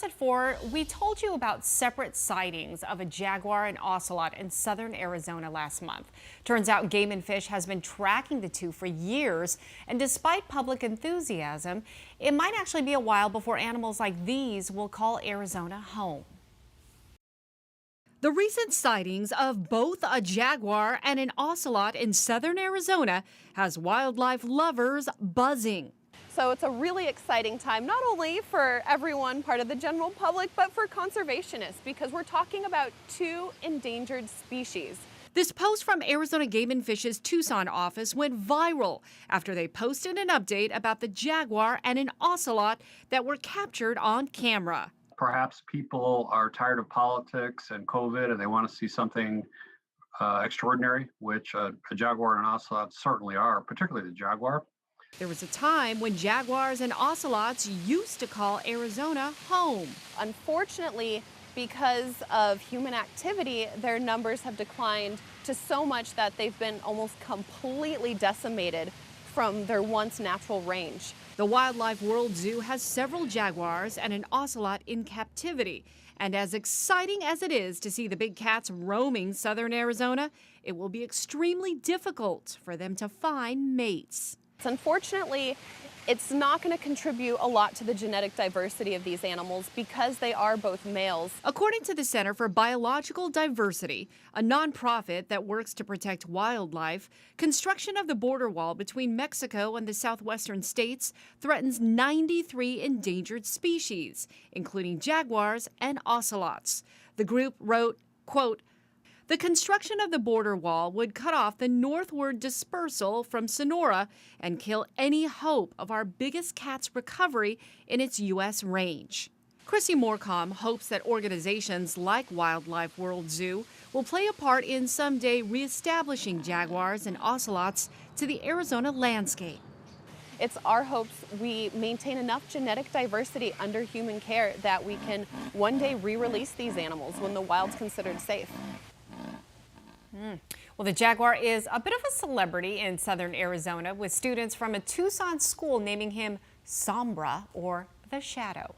At 4, we told you about separate sightings of a jaguar and ocelot in southern Arizona last month. Turns out Game and Fish has been tracking the two for years, and despite public enthusiasm, it might actually be a while before animals like these will call Arizona home. The recent sightings of both a jaguar and an ocelot in southern Arizona has wildlife lovers buzzing. So it's a really exciting time, not only for everyone, part of the general public, but for conservationists, because we're talking about two endangered species. This post from Arizona Game and Fish's Tucson office went viral after they posted an update about the jaguar and an ocelot that were captured on camera. Perhaps people are tired of politics and COVID and they want to see something extraordinary, which a jaguar and an ocelot certainly are, particularly the jaguar. There was a time when jaguars and ocelots used to call Arizona home. Unfortunately, because of human activity, their numbers have declined to so much that they've been almost completely decimated from their once natural range. The Wildlife World Zoo has several jaguars and an ocelot in captivity. And as exciting as it is to see the big cats roaming southern Arizona, it will be extremely difficult for them to find mates. Unfortunately, it's not going to contribute a lot to the genetic diversity of these animals because they are both males. According to the Center for Biological Diversity, a nonprofit that works to protect wildlife, construction of the border wall between Mexico and the southwestern states threatens 93 endangered species, including jaguars and ocelots. The group wrote, quote, "The construction of the border wall would cut off the northward dispersal from Sonora and kill any hope of our biggest cat's recovery in its U.S. range." Chrissy Morcom hopes that organizations like Wildlife World Zoo will play a part in someday reestablishing jaguars and ocelots to the Arizona landscape. It's our hopes we maintain enough genetic diversity under human care that we can one day re-release these animals when the wild's considered safe. Well, the jaguar is a bit of a celebrity in southern Arizona, with students from a Tucson school naming him Sombra, or the Shadow.